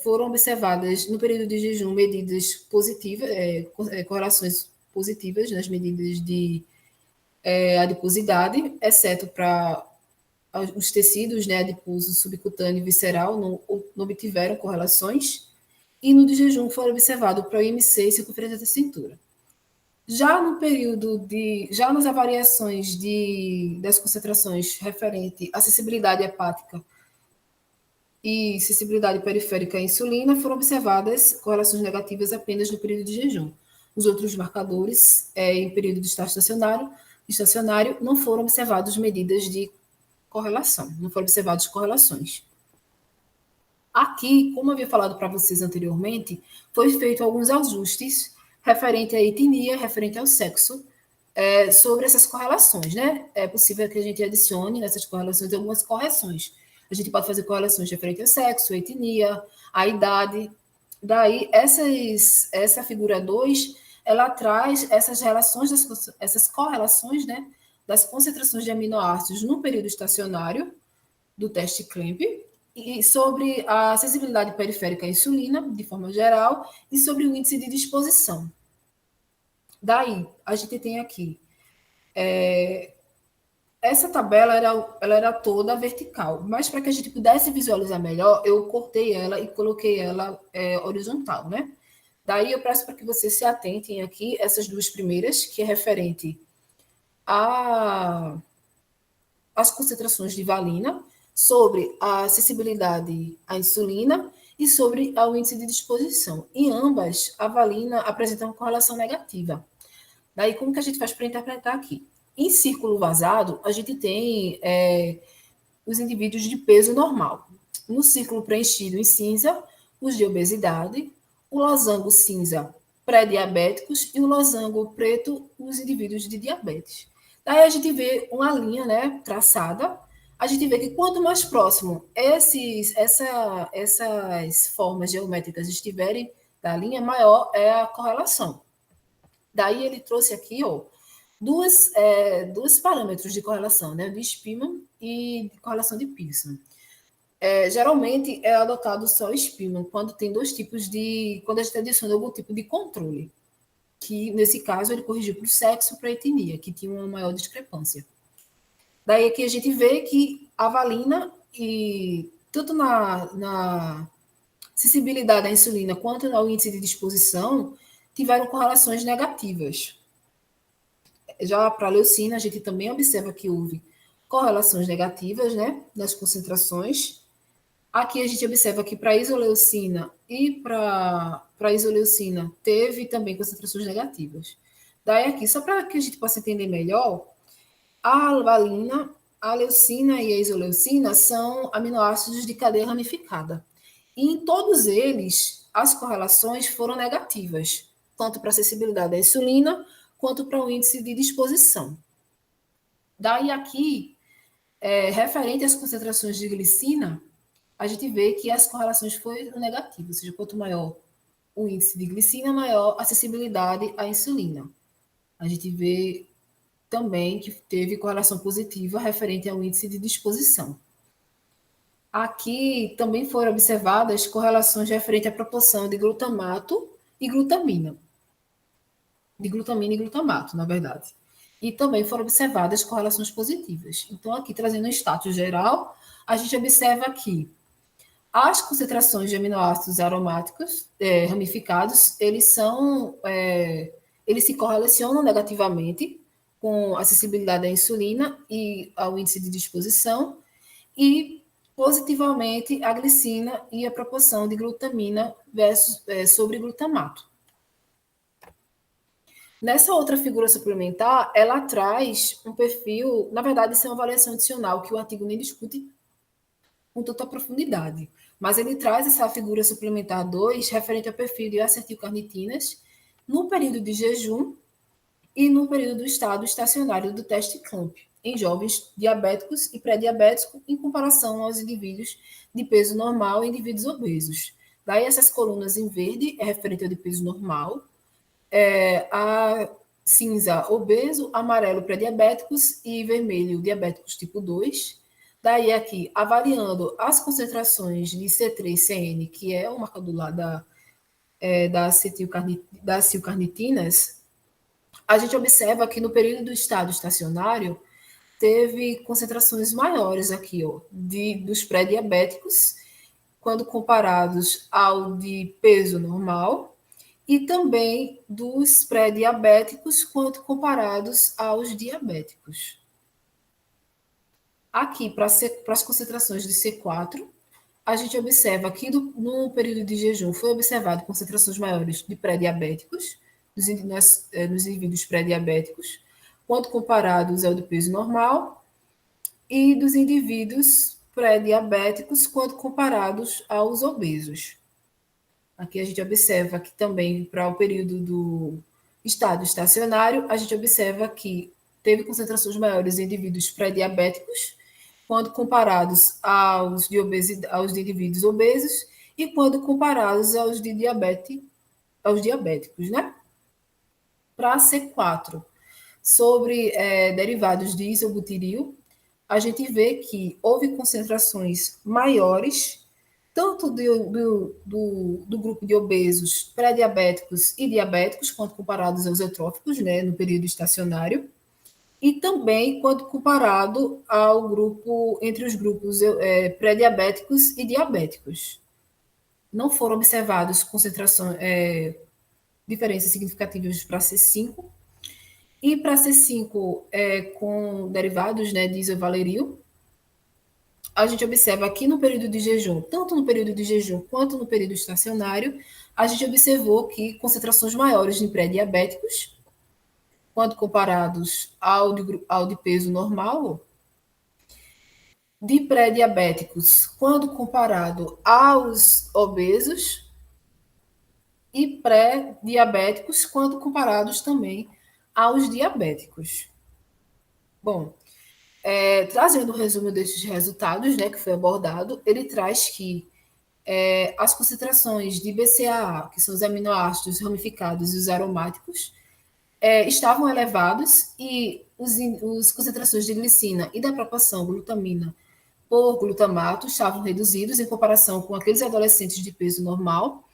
foram observadas, no período de jejum, medidas positivas, correlações positivas nas medidas de adiposidade, exceto para os tecidos adiposo, subcutâneo e visceral, não obtiveram correlações, e no de jejum foi observado para o IMC e circunferência da cintura. Já nas avaliações das concentrações referente à sensibilidade hepática e sensibilidade periférica à insulina, foram observadas correlações negativas apenas no período de jejum. Os outros marcadores, em período de estado estacionário, não foram observadas medidas de correlação, não foram observadas correlações. Aqui, como eu havia falado para vocês anteriormente, foi feito alguns ajustes referente à etnia, referente ao sexo, sobre essas correlações, né? É possível que a gente adicione nessas correlações algumas correções. A gente pode fazer correlações referente ao sexo, à etnia, à idade. Daí, essa figura 2, ela traz essas relações, essas correlações, né, das concentrações de aminoácidos no período estacionário do teste CLAMP, e sobre a sensibilidade periférica à insulina, de forma geral, e sobre o índice de disposição. Daí, a gente tem aqui, essa tabela ela era toda vertical, mas para que a gente pudesse visualizar melhor, eu cortei ela e coloquei ela horizontal, né? Daí eu peço para que vocês se atentem aqui, essas duas primeiras, que é referente às concentrações de valina, sobre a acessibilidade à insulina e sobre o índice de disposição. Em ambas, a valina apresenta uma correlação negativa. Daí, como que a gente faz para interpretar aqui? Em círculo vazado, a gente tem os indivíduos de peso normal. No círculo preenchido em cinza, os de obesidade, o losango cinza, pré-diabéticos, e o losango preto, os indivíduos de diabetes. Daí a gente vê uma linha, né, traçada. A gente vê que quanto mais próximo essas formas geométricas estiverem da linha, maior é a correlação. Daí ele trouxe aqui, dois parâmetros de correlação, né, de Spearman e de correlação de Pearson. Geralmente é adotado só o Spearman quando tem quando a gente adiciona algum tipo de controle, que nesse caso ele corrigiu para o sexo, para a etnia, que tinha uma maior discrepância. Daí aqui a gente vê que a valina, e tanto na sensibilidade à insulina quanto ao índice de disposição, tiveram correlações negativas. Já para a leucina, a gente também observa que houve correlações negativas, né, nas concentrações. Aqui a gente observa que para a isoleucina e para a isoleucina teve também concentrações negativas. Daí aqui, só para que a gente possa entender melhor, a valina, a leucina e a isoleucina são aminoácidos de cadeia ramificada. E em todos eles, as correlações foram negativas, tanto para a acessibilidade à insulina, quanto para o índice de disposição. Daí aqui, referente às concentrações de glicina, a gente vê que as correlações foram negativas, ou seja, quanto maior o índice de glicina, maior a acessibilidade à insulina. A gente vê também que teve correlação positiva referente ao índice de disposição. Aqui também foram observadas correlações referentes à proporção de glutamato e glutamina. De glutamina e glutamato, na verdade. E também foram observadas correlações positivas. Então, aqui, trazendo um status geral, a gente observa que as concentrações de aminoácidos aromáticos ramificados, eles se correlacionam negativamente com a acessibilidade à insulina e ao índice de disposição, e positivamente a glicina e a proporção de glutamina sobre glutamato. Nessa outra figura suplementar, ela traz um perfil, na verdade, isso é uma avaliação adicional que o artigo nem discute com tanta profundidade, mas ele traz essa figura suplementar 2 referente ao perfil de acetilcarnitinas no período de jejum e no período do estado estacionário do teste CLAMP, em jovens diabéticos e pré-diabéticos, em comparação aos indivíduos de peso normal e indivíduos obesos. Daí essas colunas em verde é referente ao de peso normal, a cinza obeso, amarelo pré-diabéticos e vermelho diabéticos tipo 2. Daí aqui, avaliando as concentrações de C3-CN, que é o marcador lá das acetilcarnitinas, a gente observa que no período do estado estacionário teve concentrações maiores aqui, dos pré-diabéticos, quando comparados ao de peso normal, e também dos pré-diabéticos, quando comparados aos diabéticos. Aqui, para as concentrações de C4, a gente observa que no período de jejum foi observado concentrações maiores de pré-diabéticos, nos indivíduos pré-diabéticos, quando comparados ao do peso normal, e dos indivíduos pré-diabéticos, quando comparados aos obesos. Aqui a gente observa que também, para o período do estado estacionário, a gente observa que teve concentrações maiores em indivíduos pré-diabéticos, quando comparados aos de indivíduos obesos, e quando comparados aos diabéticos, né? Para C4, sobre derivados de isobutiril, a gente vê que houve concentrações maiores, tanto do grupo de obesos, pré-diabéticos e diabéticos, quanto comparados aos eutróficos, né, no período estacionário, e também quando comparado ao grupo, entre os grupos pré-diabéticos e diabéticos. Não foram observadas concentrações, diferenças significativas para C5, e para C5 com derivados, né, de isovaleril, a gente observa aqui no período de jejum, tanto no período de jejum quanto no período estacionário, a gente observou que concentrações maiores em pré-diabéticos, quando comparados ao de peso normal, de pré-diabéticos, quando comparado aos obesos, e pré-diabéticos, quando comparados também aos diabéticos. Bom, trazendo o resumo desses resultados, né, que foi abordado, ele traz que as concentrações de BCAA, que são os aminoácidos ramificados e os aromáticos, estavam elevados, e as concentrações de glicina e da proporção glutamina por glutamato estavam reduzidos em comparação com aqueles adolescentes de peso normal.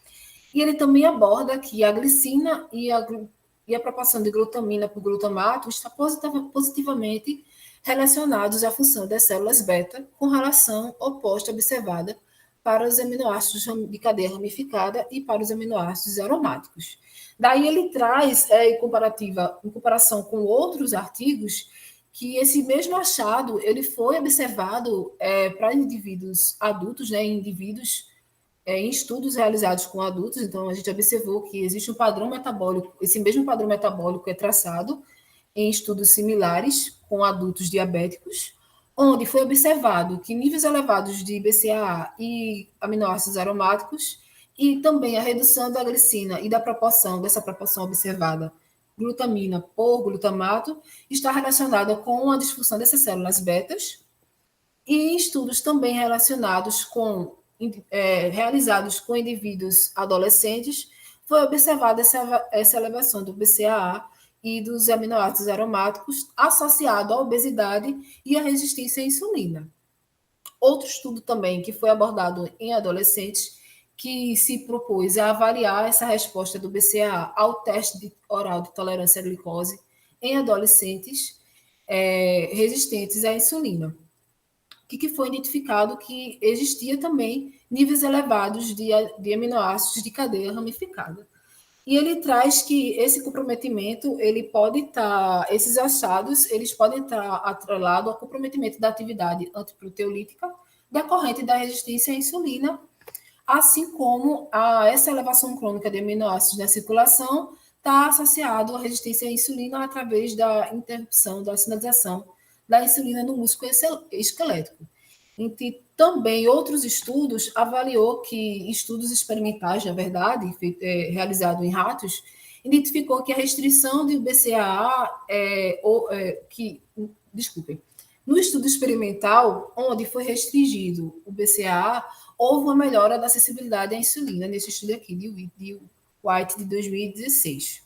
E ele também aborda que a glicina e a proporção de glutamina por glutamato está positivamente relacionados à função das células beta, com relação oposta observada para os aminoácidos de cadeia ramificada e para os aminoácidos aromáticos. Daí ele traz, em comparação com outros artigos, que esse mesmo achado ele foi observado para indivíduos adultos, né, em estudos realizados com adultos. Então, a gente observou que existe um padrão metabólico, esse mesmo padrão metabólico é traçado em estudos similares com adultos diabéticos, onde foi observado que níveis elevados de BCAA e aminoácidos aromáticos e também a redução da glicina e dessa proporção observada, glutamina por glutamato, está relacionada com a disfunção dessas células betas, e estudos também realizados com indivíduos adolescentes, foi observada essa elevação do BCAA e dos aminoácidos aromáticos associado à obesidade e à resistência à insulina. Outro estudo também que foi abordado em adolescentes, que se propôs a avaliar essa resposta do BCAA ao teste oral de tolerância à glicose em adolescentes resistentes à insulina, que foi identificado que existia também níveis elevados de aminoácidos de cadeia ramificada. E ele traz que esse comprometimento, esses achados, eles podem estar atrelados ao comprometimento da atividade antiproteolítica decorrente da resistência à insulina, assim como essa elevação crônica de aminoácidos na circulação está associado à resistência à insulina através da interrupção da sinalização da insulina no músculo esquelético. E também outros estudos estudos experimentais, na verdade, realizados em ratos, identificou que a restrição do BCAA, no estudo experimental, onde foi restringido o BCAA, houve uma melhora da acessibilidade à insulina, nesse estudo aqui, de White, de 2016.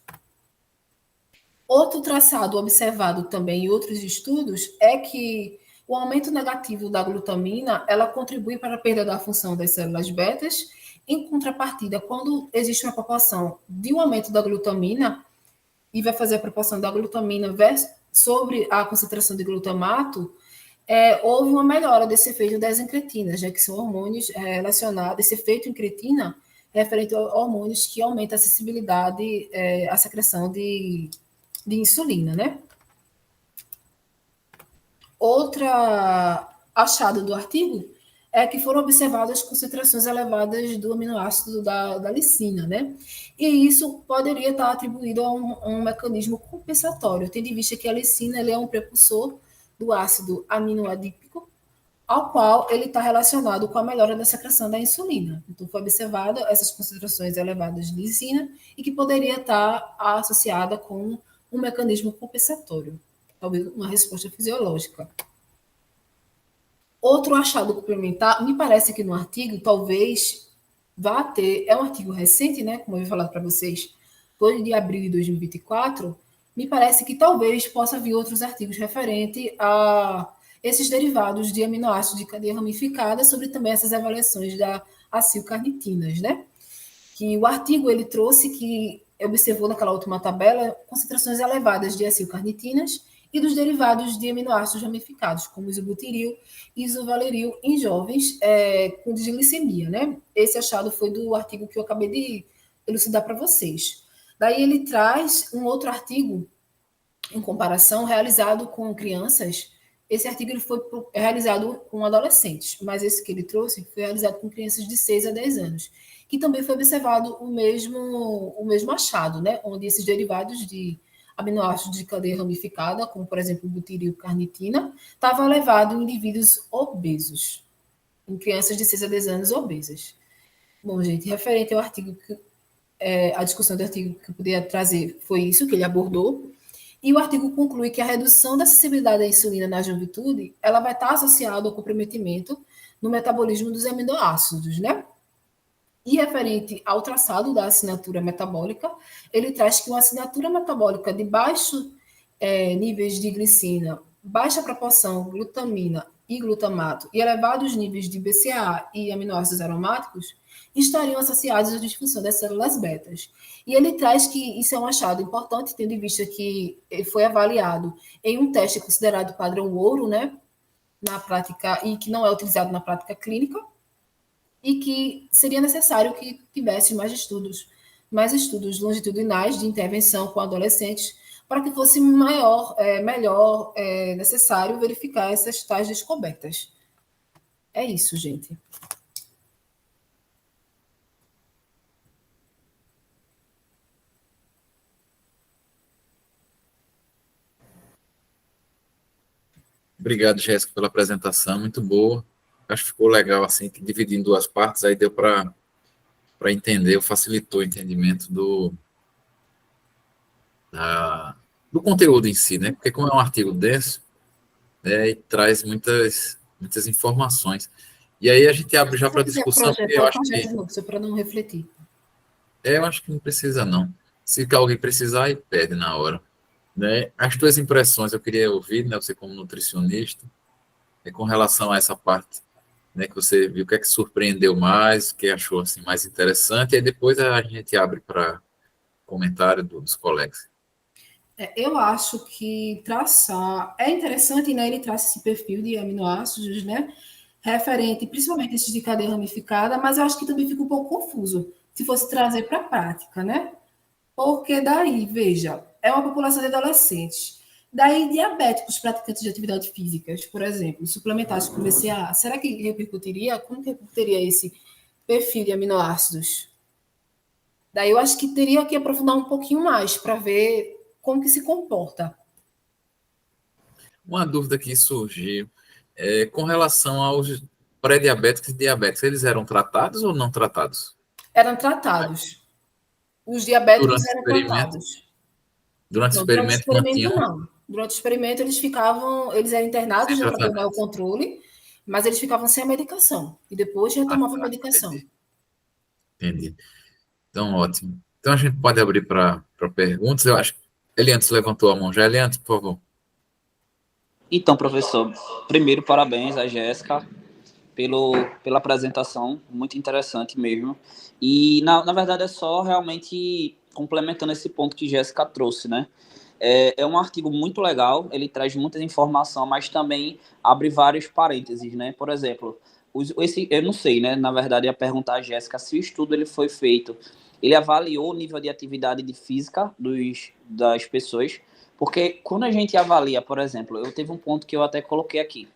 Outro traçado observado também em outros estudos é que o aumento negativo da glutamina, ela contribui para a perda da função das células betas. Em contrapartida, quando existe uma proporção de um aumento da glutamina, e vai fazer a proporção da glutamina sobre a concentração de glutamato, houve uma melhora desse efeito das incretinas, já que são hormônios relacionados, esse efeito incretina referente a hormônios que aumentam a acessibilidade à secreção de insulina, né? Outra achado do artigo é que foram observadas concentrações elevadas do aminoácido da lisina, né? E isso poderia estar atribuído a um mecanismo compensatório, tendo em vista que a lisina é um precursor do ácido aminoadípico, ao qual ele está relacionado com a melhora da secreção da insulina. Então, foi observada essas concentrações elevadas de lisina e que poderia estar associada com um mecanismo compensatório, talvez uma resposta fisiológica. Outro achado complementar, me parece que no artigo, talvez vá ter, é um artigo recente, né, como eu ia falar para vocês, foi de abril de 2024, me parece que talvez possa vir outros artigos referentes a esses derivados de aminoácidos de cadeia ramificada, sobre também essas avaliações da acilcarnitinas, né? Que o artigo ele trouxe que observou naquela última tabela concentrações elevadas de acilcarnitinas e dos derivados de aminoácidos ramificados, como isobutiril e isovaleril, em jovens com disglicemia, né? Esse achado foi do artigo que eu acabei de elucidar para vocês. Daí ele traz um outro artigo, em comparação, realizado com crianças. Esse artigo ele foi realizado com adolescentes, mas esse que ele trouxe foi realizado com crianças de 6 a 10 anos, que também foi observado o mesmo achado, né? Onde esses derivados de aminoácidos de cadeia ramificada, como, por exemplo, butirilcarnitina, estava elevado em indivíduos obesos, em crianças de 6 a 10 anos obesas. Bom, gente, referente ao artigo, a discussão do artigo que eu poderia trazer foi isso que ele abordou, e o artigo conclui que a redução da acessibilidade à insulina na juventude, ela vai estar associada ao comprometimento no metabolismo dos aminoácidos, né? E referente ao traçado da assinatura metabólica, ele traz que uma assinatura metabólica de baixo níveis de glicina, baixa proporção glutamina e glutamato e elevados níveis de BCAA e aminoácidos aromáticos estariam associados à disfunção das células betas. E ele traz que isso é um achado importante, tendo em vista que ele foi avaliado em um teste considerado padrão ouro, né, na prática, e que não é utilizado na prática clínica, e que seria necessário que tivesse mais estudos longitudinais de intervenção com adolescentes, para que fosse melhor necessário verificar essas tais descobertas. É isso, gente. Obrigado, Jéssica, pela apresentação, muito boa. Acho que ficou legal, assim, que dividir em duas partes, aí deu para entender, facilitou o entendimento do conteúdo em si, né? Porque como é um artigo denso, né, e traz muitas informações. E aí a gente abre já para discussão, porque eu acho que só para não refletir. eu acho que não precisa, não. Se alguém precisar, aí pede na hora. Né? As tuas impressões eu queria ouvir, né? Você como nutricionista, com relação a essa parte, né? Que você viu, o que é que surpreendeu mais, o que achou assim, mais interessante, e aí depois a gente abre para comentário dos colegas. Eu acho que traçar é interessante, né? Ele traça esse perfil de aminoácidos, né? Referente, principalmente esses de cadeia ramificada, mas eu acho que também fica um pouco confuso se fosse trazer para a prática, né? Porque daí, veja, é uma população de adolescentes. Daí, diabéticos praticantes de atividades físicas, por exemplo, suplementados com BCAA, será que repercutiria? Como que repercutiria esse perfil de aminoácidos? Daí eu acho que teria que aprofundar um pouquinho mais para ver como que se comporta. Uma dúvida que surgiu com relação aos pré-diabéticos e diabéticos, eles eram tratados ou não tratados? Eram tratados. Os diabéticos Durante o eram experimento, tratados. durante o Não, durante o experimento experimento, mantinham não. Durante o experimento, eles eram internados, sem né, para pegar o tratamento. controle, mas eles ficavam sem a medicação. E depois Ah, retomavam a tá, medicação. entendi. Então, ótimo. Então, a gente pode abrir para perguntas. Eu acho que Eliantes levantou a mão já. Eliantes, por favor. Então, professor, primeiro, parabéns à Jéssica pela apresentação, muito interessante mesmo. E, na verdade, é só realmente complementando esse ponto que Jéssica trouxe, né? É um artigo muito legal, ele traz muita informação, mas também abre vários parênteses, né? Por exemplo, eu não sei, né? Na verdade, ia perguntar a Jéssica se o estudo ele foi feito, ele avaliou o nível de atividade de física das pessoas, porque quando a gente avalia, por exemplo, eu teve um ponto que eu até coloquei aqui,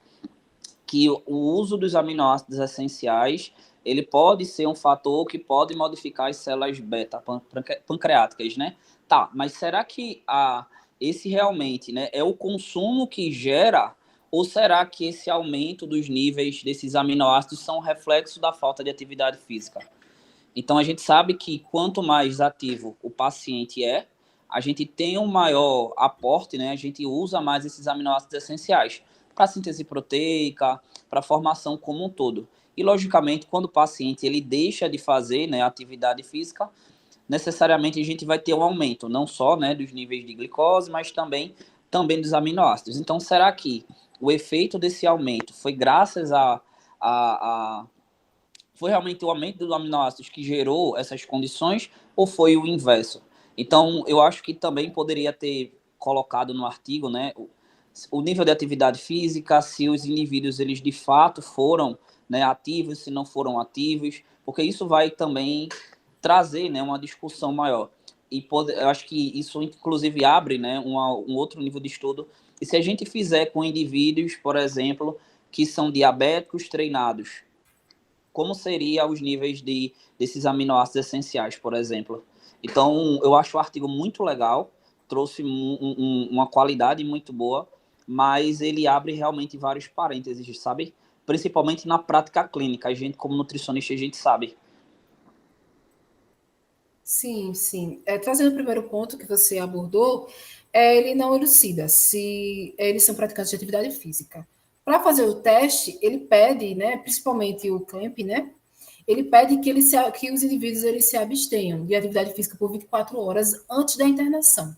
que o uso dos aminoácidos essenciais ele pode ser um fator que pode modificar as células beta pancreáticas, né? Tá, mas será que esse realmente, né, é o consumo que gera ou será que esse aumento dos níveis desses aminoácidos são reflexo da falta de atividade física? Então a gente sabe que quanto mais ativo o paciente a gente tem um maior aporte, né? A gente usa mais esses aminoácidos essenciais para a síntese proteica, para a formação como um todo. E logicamente, quando o paciente ele deixa de fazer, né, atividade física, necessariamente a gente vai ter um aumento, não só, né, dos níveis de glicose, mas também dos aminoácidos. Então, será que o efeito desse aumento foi graças a foi realmente o aumento dos aminoácidos que gerou essas condições ou foi o inverso? Então, eu acho que também poderia ter colocado no artigo, né, o nível de atividade física, se os indivíduos eles de fato foram, né, ativos, se não foram ativos, porque isso vai também trazer, né, uma discussão maior. E eu acho que isso inclusive abre, né, um outro nível de estudo. E se a gente fizer com indivíduos, por exemplo, que são diabéticos treinados, como seria os níveis desses aminoácidos essenciais, por exemplo. Então, eu acho o artigo muito legal, trouxe uma qualidade muito boa, mas ele abre realmente vários parênteses, sabe? Principalmente na prática clínica. A gente, como nutricionista, a gente sabe. Sim, sim. Trazendo o primeiro ponto que você abordou, ele não elucida se eles são praticantes de atividade física. Para fazer o teste, ele pede, né, principalmente o CLAMP, né, ele pede que os indivíduos eles se abstenham de atividade física por 24 horas antes da internação.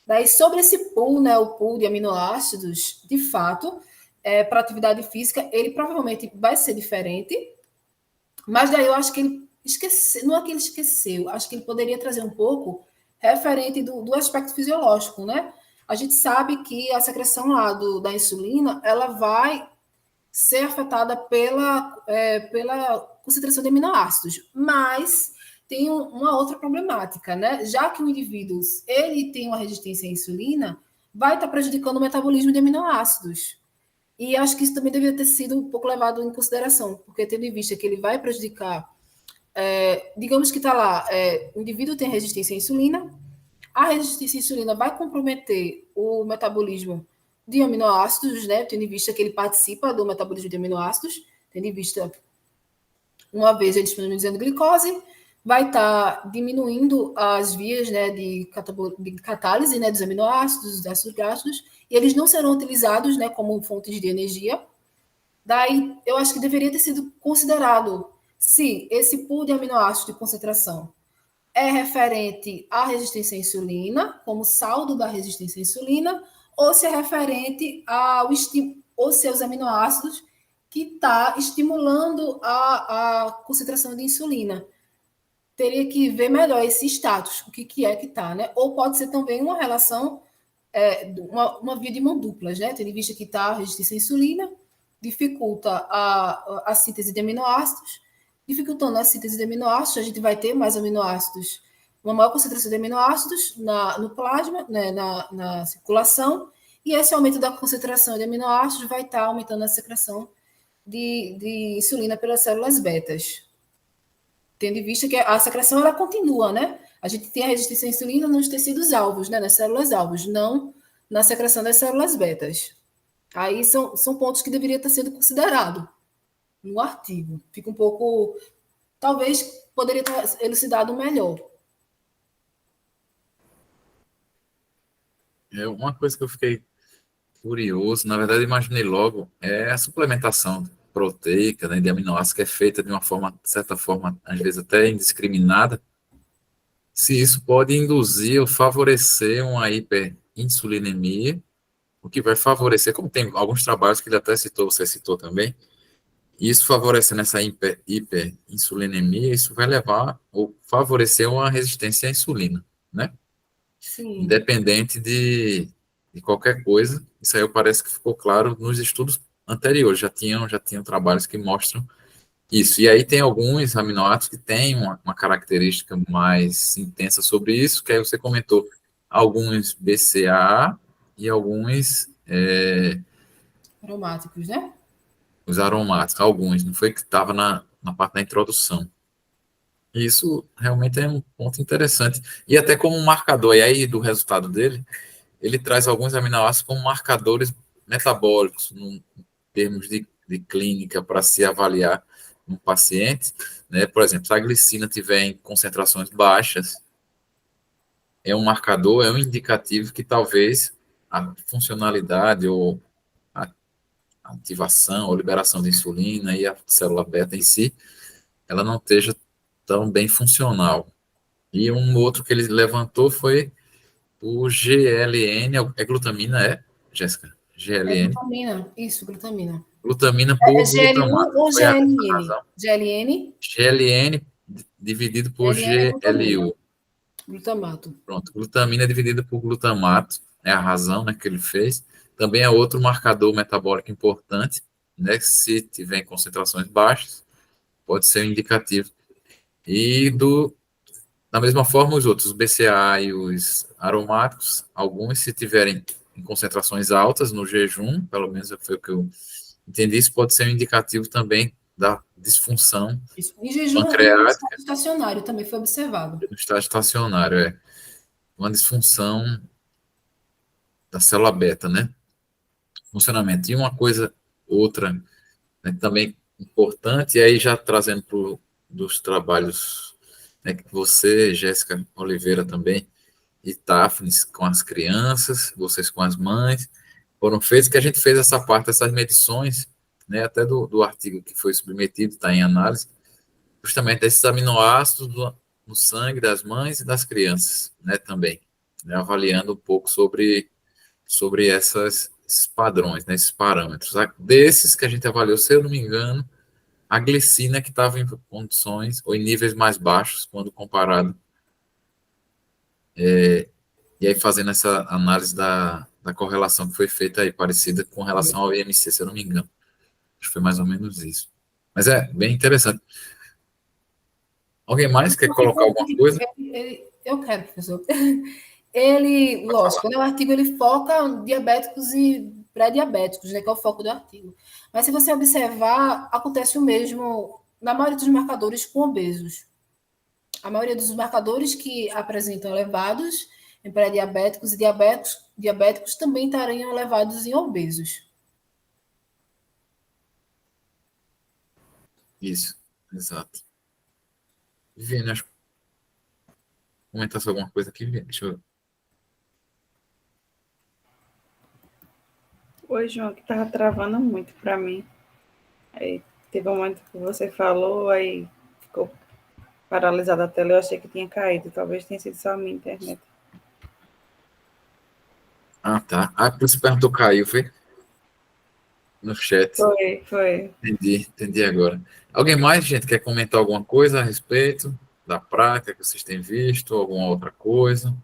Daí, sobre esse pool, né, o pool de aminoácidos, de fato, para atividade física, ele provavelmente vai ser diferente, mas daí eu acho que ele esqueceu, não é que ele esqueceu, acho que ele poderia trazer um pouco referente do aspecto fisiológico, né? A gente sabe que a secreção lá da insulina, ela vai ser afetada pela concentração de aminoácidos, mas tem uma outra problemática, né? Já que o indivíduo ele tem uma resistência à insulina, vai estar prejudicando o metabolismo de aminoácidos. E acho que isso também deveria ter sido um pouco levado em consideração, porque tendo em vista que ele vai prejudicar, digamos que está lá, o indivíduo tem resistência à insulina, a resistência à insulina vai comprometer o metabolismo de aminoácidos, né? Tendo em vista que ele participa do metabolismo de aminoácidos, tendo em vista, uma vez ele disponibilizando glicose, vai estar diminuindo as vias, né, de catálise, né, dos aminoácidos, dos ácidos graxos, e eles não serão utilizados, né, como fontes de energia. Daí, eu acho que deveria ter sido considerado se esse pool de aminoácidos de concentração é referente à resistência à insulina, como saldo da resistência à insulina, ou se é referente aos seus aminoácidos que está estimulando a concentração de insulina. Teria que ver melhor esse status, o que é que está, né? Ou pode ser também uma relação, uma via de mão duplas, né? Tendo em vista que está a resistência à insulina, dificulta a síntese de aminoácidos, dificultando a síntese de aminoácidos, a gente vai ter mais aminoácidos, uma maior concentração de aminoácidos no plasma, né, na circulação, e esse aumento da concentração de aminoácidos vai estar aumentando a secreção de insulina pelas células betas. Tendo em vista que a secreção ela continua, né? A gente tem a resistência à insulina nos tecidos alvos, né? Nas células alvos, não na secreção das células betas. Aí são pontos que deveria estar sendo considerado no artigo. Fica um pouco... Talvez poderia estar elucidado melhor. Uma coisa que eu fiquei curioso, na verdade, imaginei logo, é a suplementação proteica, né, de aminoácidos, que é feita de uma forma, de certa forma, às vezes até indiscriminada, se isso pode induzir ou favorecer uma hiperinsulinemia, o que vai favorecer, como tem alguns trabalhos que ele até citou, você citou também, e isso favorecendo essa hiperinsulinemia, isso vai levar ou favorecer uma resistência à insulina, né? Sim. Independente de qualquer coisa, isso aí parece que ficou claro nos estudos anteriores, já tinham trabalhos que mostram isso. E aí tem alguns aminoácidos que têm uma característica mais intensa sobre isso, que aí você comentou, alguns BCAA e alguns aromáticos, né? Os aromáticos, alguns, não foi que estava na parte da introdução. E isso realmente é um ponto interessante. E até como um marcador, e aí do resultado dele, ele traz alguns aminoácidos como marcadores metabólicos, em termos de clínica, para se avaliar um paciente. Né? Por exemplo, se a glicina tiver em concentrações baixas, é um marcador, é um indicativo que talvez a funcionalidade ou a ativação ou liberação de insulina e a célula beta em si, ela não esteja tão bem funcional. E um outro que ele levantou foi o GLN, é glutamina, Jéssica? GLN? Glutamina, isso, glutamina. Glutamina por GL1 glutamato. ou Foi a GLN? razão. GLN? GLN dividido por GLN é GLU. Glutamato. Pronto, glutamina dividida por glutamato, é a razão, né, que ele fez. Também é outro marcador metabólico importante, né, se tiver em concentrações baixas, pode ser um indicativo. E da mesma forma, os outros, os BCA e os aromáticos, alguns, se tiverem em concentrações altas no jejum, pelo menos foi o que eu entendi, isso pode ser um indicativo também da disfunção Isso. Em jejum, no estado estacionário também foi observado. No estágio estacionário, uma disfunção da célula beta, né? Funcionamento. E uma coisa, outra, né, também importante, e aí já trazendo dos trabalhos, né, que você, Jéssica Oliveira também, e Tafnis com as crianças, vocês com as mães, foram feitos, que a gente fez essa parte, essas medições, né, até do artigo que foi submetido, está em análise, justamente desses aminoácidos no sangue das mães e das crianças, né, também, né, avaliando um pouco sobre esses esses padrões, né, esses parâmetros. Desses que a gente avaliou, se eu não me engano, a glicina que estava em condições ou em níveis mais baixos quando comparado. E aí fazendo essa análise da correlação que foi feita aí, parecida com relação ao IMC, se eu não me engano. Acho que foi mais ou menos isso. Mas é bem interessante. Alguém mais quer colocar alguma coisa? Eu quero, professor. Ele, lógico, né, o artigo ele foca em diabéticos e pré-diabéticos, né, que é o foco do artigo. Mas se você observar, acontece o mesmo na maioria dos marcadores com obesos. A maioria dos marcadores que apresentam elevados em pré-diabéticos e diabéticos também estariam elevados em obesos. Isso, exato. Viviane, acho que comentasse alguma coisa aqui, Viviane? Deixa eu... Oi, João, que tava travando muito para mim. Aí teve um momento que você falou, aí ficou paralisada a tela, eu achei que tinha caído. Talvez tenha sido só a minha internet. Ah, tá. Ah, você perguntou, caiu, foi? No chat. Foi. Entendi agora. Alguém mais, gente, quer comentar alguma coisa a respeito da prática que vocês têm visto, alguma outra coisa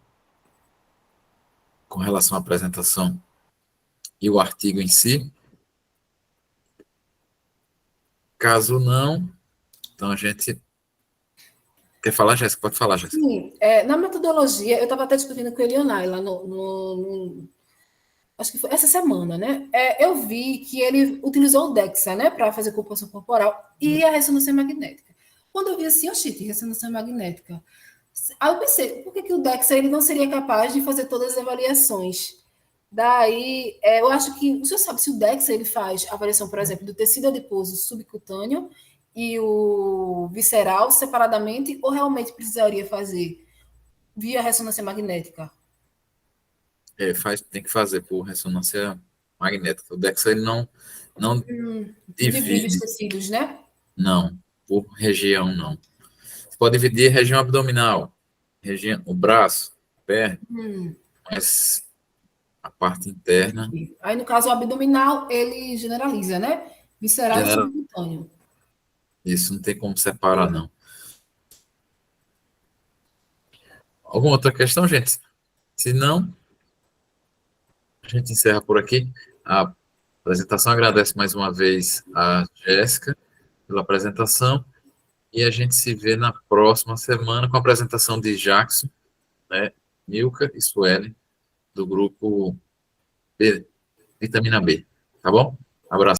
com relação à apresentação e o artigo em si? Caso não, então a gente... Quer falar, Jéssica? Pode falar, Jéssica. Sim, na metodologia, eu estava até discutindo com a Elionai lá acho que foi essa semana, né? Eu vi que ele utilizou o DEXA, né, para fazer composição corporal e a ressonância magnética. Quando eu vi assim, oxi, ressonância magnética. Aí eu pensei, por que o DEXA ele não seria capaz de fazer todas as avaliações? Daí, eu acho que, o senhor sabe se o DEXA ele faz a avaliação, por exemplo, do tecido adiposo subcutâneo e o visceral separadamente, ou realmente precisaria fazer via ressonância magnética? Tem que fazer por ressonância magnética. O DEXA ele não Divide os divide, tecidos, né? não, por região, não. Você pode dividir região abdominal, o braço, perna, mas a parte interna... Aí, no caso, o abdominal, ele generaliza, né? Visceral e Genera... subcutâneo. Isso não tem como separar, não. Alguma outra questão, gente? Se não, a gente encerra por aqui. A apresentação agradece mais uma vez a Jéssica pela apresentação e a gente se vê na próxima semana com a apresentação de Jackson, né, Milka e Suelen, do grupo B, Vitamina B. Tá bom? Abraço.